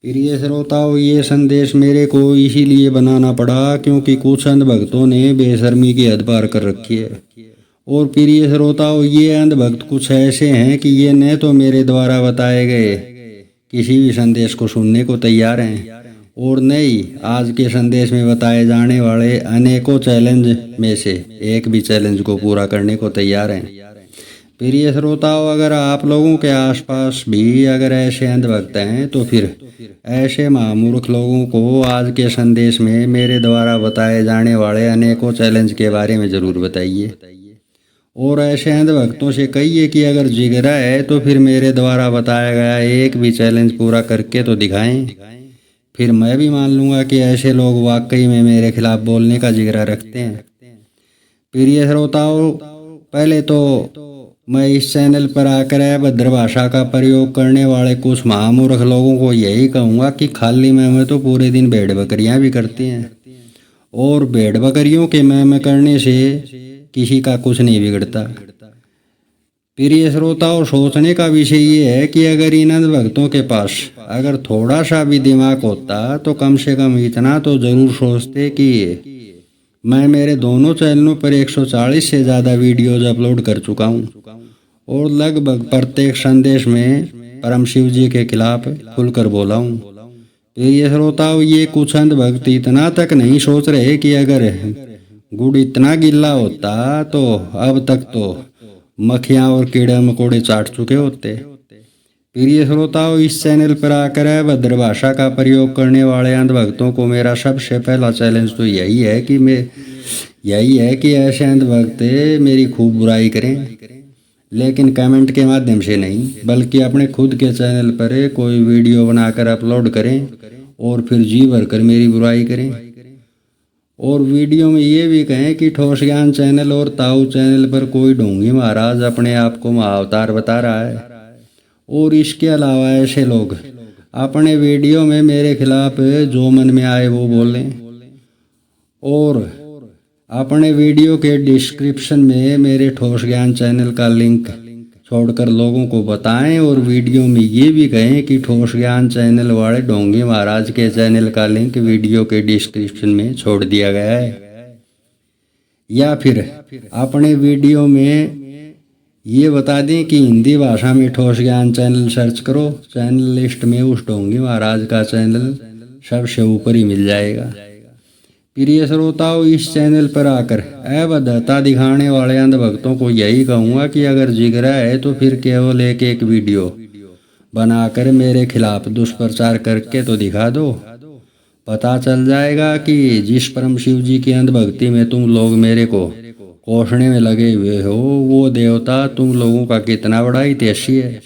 प्रिय श्रोताओं, ये संदेश मेरे को इसीलिए बनाना पड़ा क्योंकि कुछ अंध भक्तों ने बेशर्मी की हद पार कर रखी है। और प्रिय श्रोताओं, ये अंध भक्त कुछ ऐसे हैं कि ये न तो मेरे द्वारा बताए गए किसी भी संदेश को सुनने को तैयार हैं और न ही आज के संदेश में बताए जाने वाले अनेकों चैलेंज में से एक भी चैलेंज को पूरा करने को तैयार हैं। प्रिय श्रोताओं, अगर आप लोगों के आसपास भी अगर ऐसे अंधभक्त हैं तो फिर ऐसे महामूर्ख लोगों को आज के संदेश में मेरे द्वारा बताए जाने वाले अनेकों चैलेंज के बारे में ज़रूर बताइए। और ऐसे अंधभक्तों से कहिए कि अगर जिगरा है तो फिर मेरे द्वारा बताया गया एक भी चैलेंज पूरा करके तो दिखाएं। फिर मैं भी मान लूँगा कि ऐसे लोग वाकई में मेरे खिलाफ बोलने का जिगरा रखते हैं। प्रिय श्रोताओं, पहले तो मैं इस चैनल पर आकर अभद्र भाषा का प्रयोग करने वाले कुछ महामूर्ख लोगों को यही कहूँगा कि खाली में तो पूरे दिन भेड़ बकरियाँ भी करती हैं और भेड़ बकरियों के मैं करने से किसी का कुछ नहीं बिगड़ता। प्रिय श्रोताओं, सोचने का विषय ये है कि अगर इन अंधभक्तों के पास अगर थोड़ा सा भी दिमाग होता तो कम से कम इतना तो ज़रूर सोचते कि मैं मेरे दोनों चैनलों पर 140 से ज़्यादा वीडियोज अपलोड कर चुका हूँ और लगभग प्रत्येक संदेश में परम शिव जी के खिलाफ खुलकर बोला हूँ। प्रिय श्रोताओं, ये कुछ अंधभक्त इतना तक नहीं सोच रहे कि अगर गुड़ इतना गिल्ला होता तो अब तक तो मक्खियाँ और कीड़े मकोड़े चाट चुके होते। प्रिय श्रोताओं, इस चैनल पर आकर अभद्र भाषा का प्रयोग करने वाले अंधभक्तों को मेरा सबसे पहला चैलेंज तो यही है कि ऐसे अंधभक्त मेरी खूब बुराई करें, लेकिन कमेंट के माध्यम से नहीं बल्कि अपने खुद के चैनल पर कोई वीडियो बनाकर अपलोड करें और फिर जी भरकर मेरी बुराई करें और वीडियो में ये भी कहें कि ठोस ज्ञान चैनल और ताऊ चैनल पर कोई ढोंगी महाराज अपने आप को महाअवतार बता रहा है। और इसके अलावा ऐसे लोग अपने वीडियो में मेरे खिलाफ जो मन में आए वो बोलें और अपने वीडियो के डिस्क्रिप्शन में मेरे ठोस ज्ञान चैनल का लिंक छोड़कर लोगों को बताएं और वीडियो में ये भी कहें कि ठोस ज्ञान चैनल वाले ढोंगी महाराज के चैनल का लिंक वीडियो के डिस्क्रिप्शन में छोड़ दिया गया है। या फिर अपने वीडियो में ये बता दें कि हिंदी भाषा में ठोस ज्ञान चैनल सर्च करो, चैनल लिस्ट में उस ढोंगी महाराज का चैनल सबसे ऊपर ही मिल जाएगा। प्रिय श्रोताओं, इस चैनल पर आकर अभद्रता दिखाने वाले अंधभक्तों को यही कहूँगा कि अगर जिगरा है तो फिर केवल एक वीडियो बनाकर मेरे खिलाफ दुष्प्रचार करके तो दिखा दो। पता चल जाएगा कि जिस परम शिव जी की अंधभक्ति में तुम लोग मेरे को कोसने में लगे हुए हो वो देवता तुम लोगों का कितना बड़ा हितैषी है।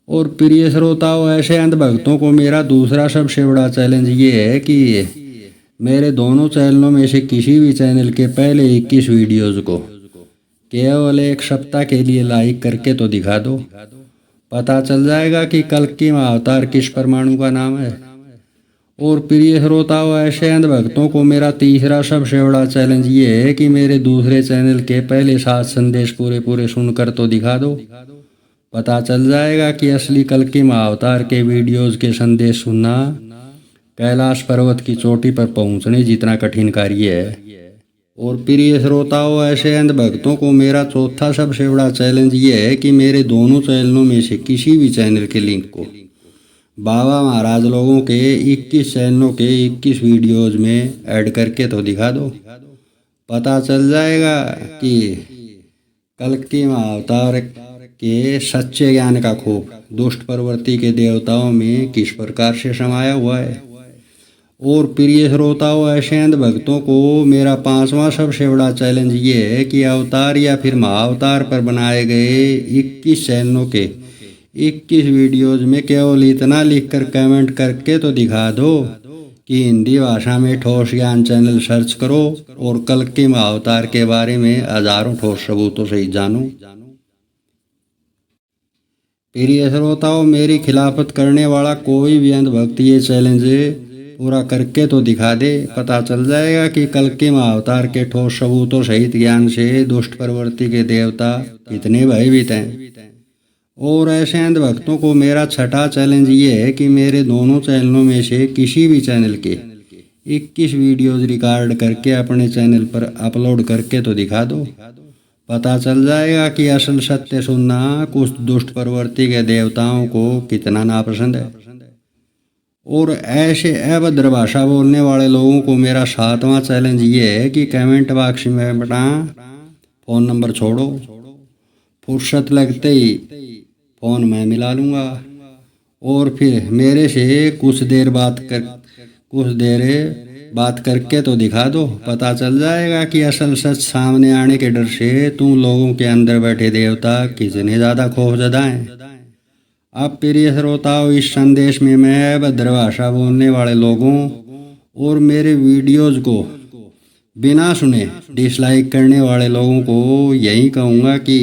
और प्रिय श्रोताओं, ऐसे अंधभक्तों को मेरा दूसरा सबसे बड़ा चैलेंज ये है कि मेरे दोनों चैनलों में से किसी भी चैनल के पहले 21 वीडियोज़ को केवल एक सप्ताह के लिए लाइक करके तो दिखा दो। पता चल जाएगा कि कल्कि महाअवतार किस परमाणु का नाम है। और प्रिय श्रोताओं, ऐसे अंधभक्तों को मेरा तीसरा सबसे बड़ा चैलेंज ये है कि मेरे दूसरे चैनल के पहले 7 संदेश पूरे सुनकर तो दिखा दो। पता चल जाएगा कि असली कल्कि महाअवतार के वीडियोज़ के संदेश सुनना कैलाश पर्वत की चोटी पर पहुंचने जितना कठिन कार्य है। और प्रिय श्रोताओं, ऐसे अंधभक्तों को मेरा चौथा सबसे बड़ा चैलेंज ये है कि मेरे दोनों चैनलों में से किसी भी चैनल के लिंक को बाबा महाराज लोगों के 21 चैनलों के 21 वीडियोज में ऐड करके तो दिखा दो। पता चल जाएगा कि कल्कि महाअवतार के सच्चे ज्ञान का खूब दुष्ट प्रवृत्ति के देवताओं में किस प्रकार से समाया हुआ है। और प्रिय श्रोताओं, ऐसे अंधभक्तों को मेरा 5वां सबसे बड़ा चैलेंज ये है कि अवतार या फिर महाअवतार पर बनाए गए 21 चैनलों के 21 वीडियोज में केवल इतना लिखकर कमेंट करके तो दिखा दो कि हिंदी भाषा में ठोस ज्ञान चैनल सर्च करो और कल्कि महाअवतार के बारे में हजारों ठोस सबूतों से जानो। प्रिय श्रोताओं, मेरी खिलाफत करने वाला कोई भी अंधभक्त ये चैलेंज पूरा करके तो दिखा दे। पता चल जाएगा कि कल्कि महाअवतार के ठोस सबूतों सहित ज्ञान से दुष्ट प्रवृत्ति के देवता कितने भयभीत हैं। और ऐसे अंधभक्तों को मेरा छठा चैलेंज ये है कि मेरे दोनों चैनलों में से किसी भी चैनल के 21 वीडियोज़ रिकॉर्ड करके अपने चैनल पर अपलोड करके तो दिखा दो। पता चल जाएगा कि असल सत्य सुनना कुछ दुष्ट प्रवृत्ति के देवताओं को कितना नापसंद है। और ऐसे अभद्र भाषा बोलने वाले लोगों को मेरा 7वां चैलेंज ये है कि कमेंट बॉक्स में अपना फ़ोन नंबर छोड़ो, फुर्सत लगते ही फ़ोन मैं मिला लूँगा और फिर मेरे से कुछ देर बात करके तो दिखा दो। पता चल जाएगा कि असल सच सामने आने के डर से तुम लोगों के अंदर बैठे देवता कितने ज़्यादा खौफजदा हैं। अब प्रिय श्रोताओं, इस संदेश में मैं अभद्र भाषा बोलने वाले लोगों और मेरे वीडियोज़ को बिना सुने डिसलाइक करने वाले लोगों को यही कहूँगा कि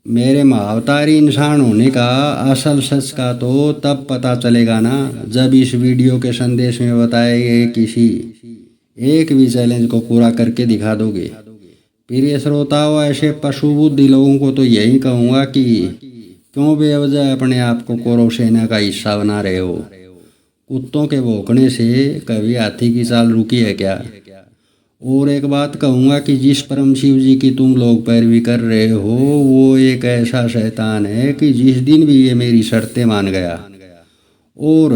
मेरे महाअवतारी इंसान होने का असल सच का तो तब पता चलेगा ना जब इस वीडियो के संदेश में बताए गए किसी एक भी चैलेंज को पूरा करके दिखा दोगे। प्रिय श्रोताओं, ऐसे पशु बुद्धि लोगों को तो यही कहूँगा कि क्यों बेवजह अपने आप को कौरव सेना का हिस्सा बना रहे हो। कुत्तों के भौंकने से कभी हाथी की चाल रुकी है क्या। और एक बात कहूँगा कि जिस परम शिव जी की तुम लोग पैरवी कर रहे हो वो एक ऐसा शैतान है कि जिस दिन भी ये मेरी शर्तें मान गया और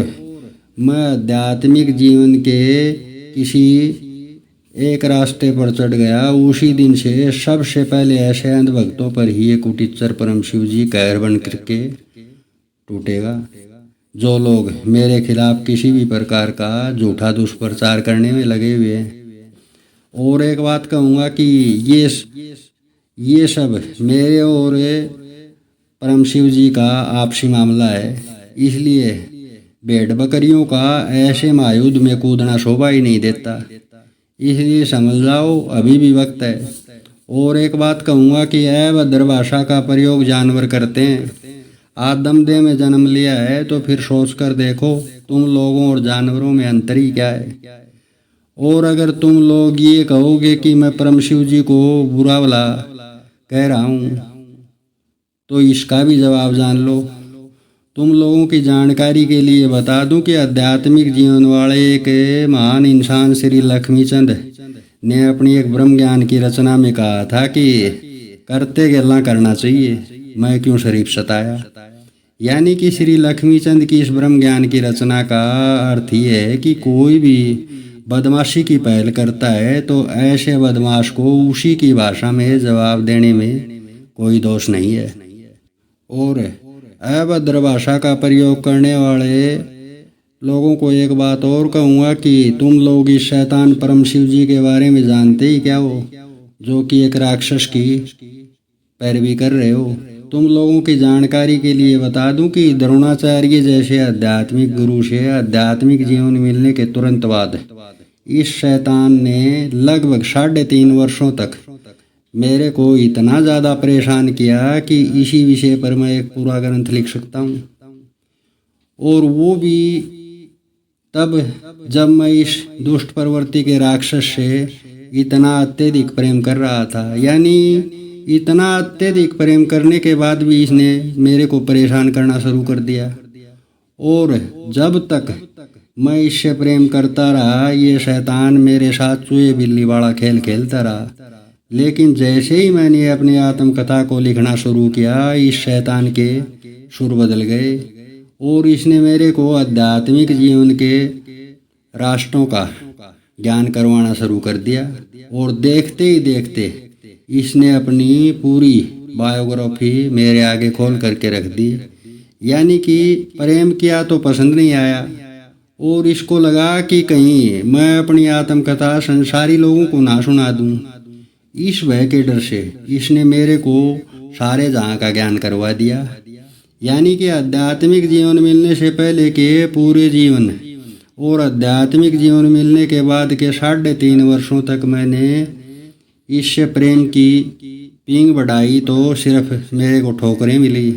मैं आध्यात्मिक जीवन के किसी एक रास्ते पर चढ़ गया, उसी दिन से सबसे पहले ऐसे अंधभक्तों पर ही ये कुटिच्चर परम शिव जी कहर बन करके टूटेगा जो लोग मेरे खिलाफ किसी भी प्रकार का झूठा दुष्प्रचार करने में लगे हुए हैं। और एक बात कहूँगा कि ये सब मेरे और परम शिव जी का आपसी मामला है, इसलिए भेड़ बकरियों का ऐसे महायुद्ध में कूदना शोभा ही नहीं देता। इसलिए समझ जाओ अभी भी वक्त है। और एक बात कहूँगा कि अभद्र भाषा का प्रयोग जानवर करते हैं। आदमदेह में जन्म लिया है तो फिर सोच कर देखो तुम लोगों और जानवरों में अंतर ही क्या है। और अगर तुम लोग ये कहोगे कि मैं परम शिव जी को बुरा भला कह रहा हूँ तो इसका भी जवाब जान लो। तुम लोगों की जानकारी के लिए बता दूं कि आध्यात्मिक जीवन वाले एक महान इंसान श्री लक्ष्मीचंद ने अपनी एक ब्रह्म ज्ञान की रचना में कहा था कि करते गल्ला करना चाहिए, मैं क्यों शरीफ सताया। यानी कि श्री लक्ष्मीचंद की इस ब्रह्म ज्ञान की रचना का अर्थ ये है कि कोई भी बदमाशी की पहल करता है तो ऐसे बदमाश को उसी की भाषा में जवाब देने में कोई दोष नहीं है। और अभद्र भाषा का प्रयोग करने वाले लोगों को एक बात और कहूँगा कि तुम लोग इस शैतान परम शिव जी के बारे में जानते ही क्या हो, जो कि एक राक्षस की पैरवी कर रहे हो। तुम लोगों की जानकारी के लिए बता दूं कि द्रोणाचार्य जैसे आध्यात्मिक गुरु से आध्यात्मिक जीवन मिलने के तुरंत बाद इस शैतान ने लगभग 3.5 वर्षों तक मेरे को इतना ज़्यादा परेशान किया कि इसी विषय पर मैं एक पूरा ग्रंथ लिख सकता हूँ। और वो भी तब जब मैं इस दुष्ट प्रवृत्ति के राक्षस से इतना अत्यधिक प्रेम कर रहा था। यानी इतना अत्यधिक प्रेम करने के बाद भी इसने मेरे को परेशान करना शुरू कर दिया। और जब तक मैं इससे प्रेम करता रहा ये शैतान मेरे साथ चूहे बिल्ली वाला खेल खेलता रहा। लेकिन जैसे ही मैंने अपनी आत्मकथा को लिखना शुरू किया इस शैतान के सुर बदल गए और इसने मेरे को आध्यात्मिक जीवन के रास्तों का ज्ञान करवाना शुरू कर दिया। और देखते ही देखते इसने अपनी पूरी बायोग्राफी मेरे आगे खोल करके रख दी। यानी कि प्रेम किया तो पसंद नहीं आया और इसको लगा कि कहीं मैं अपनी आत्मकथा संसारी लोगों को ना सुना दूं। इस भय के डर से इसने मेरे को सारे जहाँ का ज्ञान करवा दिया। यानी कि आध्यात्मिक जीवन मिलने से पहले के पूरे जीवन और आध्यात्मिक जीवन मिलने के बाद के 3.5 वर्षों तक मैंने इससे प्रेम की पींग बढ़ाई तो सिर्फ मेरे को ठोकरें मिली।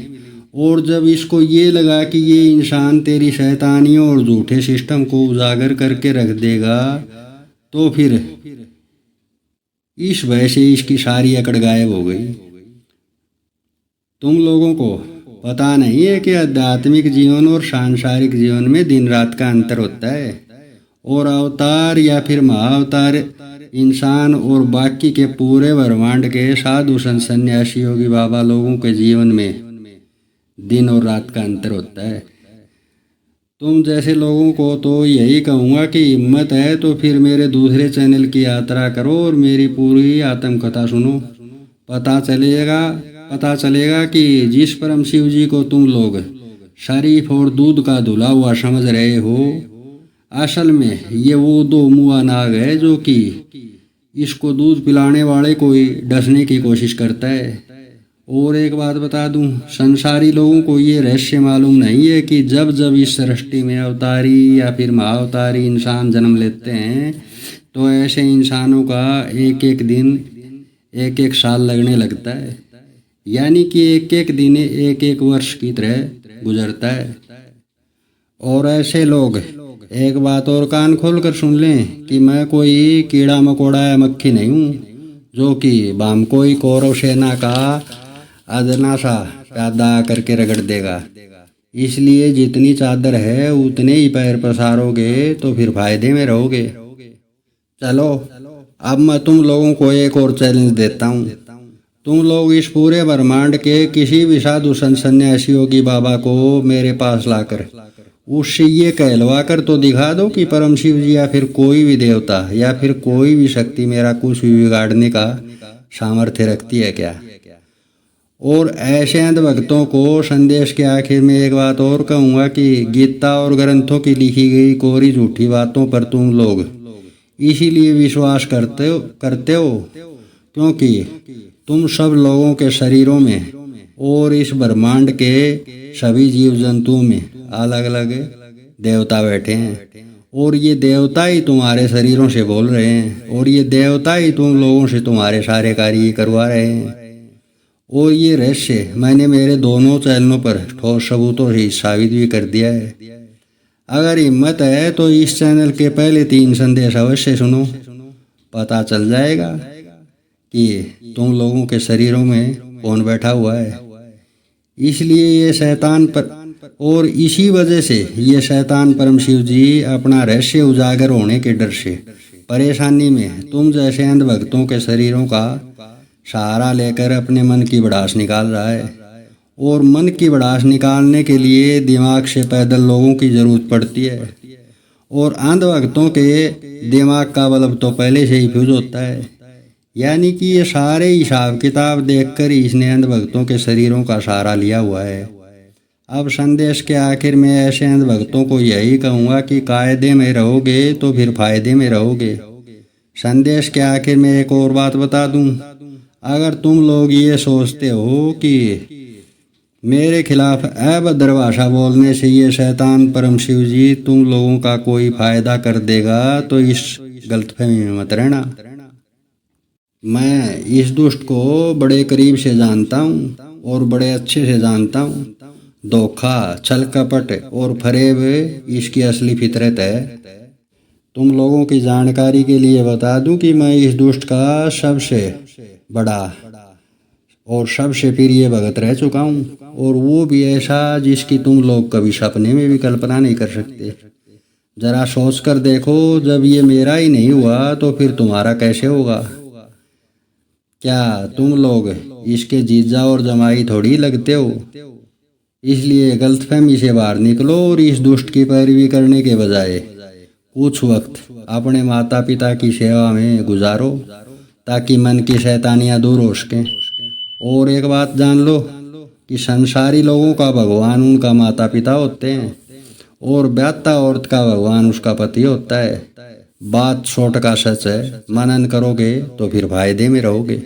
और जब इसको ये लगा कि ये इंसान तेरी शैतानियों और झूठे सिस्टम को उजागर करके रख देगा तो फिर इस भय से इसकी सारी अकड़ गायब हो गई। तुम लोगों को पता नहीं है कि आध्यात्मिक जीवन और सांसारिक जीवन में दिन रात का अंतर होता है, और अवतार या फिर महाअवतार इंसान और बाकी के पूरे ब्रह्मांड के साधु संत सन्यासी योगी बाबा लोगों के जीवन में दिन और रात का अंतर होता है। तुम जैसे लोगों को तो यही कहूँगा कि हिम्मत है तो फिर मेरे दूसरे चैनल की यात्रा करो और मेरी पूरी आत्मकथा सुनो। पता चलेगा कि जिस परम शिव जी को तुम लोग शरीफ और दूध का धुला हुआ समझ रहे हो, असल में ये वो दो मुआ नाग है जो कि इसको दूध पिलाने वाले को ही डसने की कोशिश करता है। और एक बात बता दूं, संसारी लोगों को ये रहस्य मालूम नहीं है कि जब जब इस सृष्टि में अवतारी या फिर महाअवतारी इंसान जन्म लेते हैं तो ऐसे इंसानों का एक एक दिन एक एक साल लगने लगता है, यानी कि एक एक दिन एक एक वर्ष की तरह गुजरता है। और ऐसे लोग एक बात और कान खोल कर सुन लें कि मैं कोई कीड़ा मकोड़ा या मक्खी नहीं हूँ जो कि बाम कोई कौरव सेना का अदना सा पैदा करके रगड़ देगा। इसलिए जितनी चादर है उतने ही पैर पसारोगे तो फिर फायदे में रहोगे। चलो अब मैं तुम लोगों को एक और चैलेंज देता हूँ। तुम लोग इस पूरे ब्रह्मांड के किसी भी साधु संत सन्यासी योगी बाबा को मेरे पास लाकर उससे ये कहलवा कर तो दिखा दो कि परम शिव जी या फिर कोई भी देवता या फिर कोई भी शक्ति मेरा कुछ भी बिगाड़ने का सामर्थ्य रखती है क्या। और ऐसे अंध भक्तों को संदेश के आखिर में एक बात और कहूँगा कि गीता और ग्रंथों की लिखी गई कोरी झूठी बातों पर तुम लोग इसीलिए विश्वास करते हो क्योंकि तुम सब लोगों के शरीरों में और इस ब्रह्मांड के सभी जीव जंतुओं में अलग अलग देवता बैठे हैं, और ये देवता ही तुम्हारे शरीरों से बोल रहे हैं, और ये देवता ही तुम लोगों से तुम्हारे सारे कार्य करवा रहे हैं। और ये रहस्य मैंने मेरे दोनों चैनलों पर ठोस सबूतों से साबित भी कर दिया है। अगर हिम्मत है तो इस चैनल के पहले 3 संदेश अवश्य सुनो, पता चल जाएगा कि तुम लोगों के शरीरों में कौन बैठा हुआ है। इसलिए ये शैतान पर और इसी वजह से ये शैतान परम शिव जी अपना रहस्य उजागर होने के डर से परेशानी में तुम जैसे अंध भक्तों के शरीरों का सहारा लेकर अपने मन की भड़ास निकाल रहा है। और मन की भड़ास निकालने के लिए दिमाग से पैदल लोगों की ज़रूरत पड़ती है, और अंध भक्तों के दिमाग का बल्ब तो पहले से ही फ्यूज होता है। यानी कि ये सारे हिसाब किताब देखकर इसने अंध भक्तों के शरीरों का सहारा लिया हुआ है। अब संदेश के आखिर में ऐसे अंध भक्तों को यही कहूँगा कि कायदे में रहोगे तो फिर फायदे में रहोगे। संदेश के आखिर में एक और बात बता दूँ, अगर तुम लोग ये सोचते हो कि मेरे खिलाफ अभद्र भाषा बोलने से ये शैतान परम शिव जी तुम लोगों का कोई फायदा कर देगा तो इस गलतफहमी में मत रहना। मैं इस दुष्ट को बड़े करीब से जानता हूँ और बड़े अच्छे से जानता हूँ। धोखा, छल कपट और फरेब इसकी असली फितरत है। तुम लोगों की जानकारी के लिए बता दूं कि मैं इस दुष्ट का सबसे बड़ा और सबसे प्रिय भगत रह चुका हूँ, और वो भी ऐसा जिसकी तुम लोग कभी सपने में भी कल्पना नहीं कर सकते। जरा सोच कर देखो, जब ये मेरा ही नहीं हुआ तो फिर तुम्हारा कैसे होगा। क्या तुम लोग इसके जीजा और जमाई थोड़ी लगते हो। इसलिए गलतफहमी से बाहर निकलो और इस दुष्ट की पैरवी करने के बजाय कुछ वक्त अपने माता पिता की सेवा में गुजारो ताकि मन की शैतानियाँ दूर हो सकें। और एक बात जान लो कि संसारी लोगों का भगवान उनका माता पिता होते हैं और ब्याता औरत का भगवान उसका पति होता है। बात 100% सच है, मनन करोगे तो फिर फायदे में रहोगे।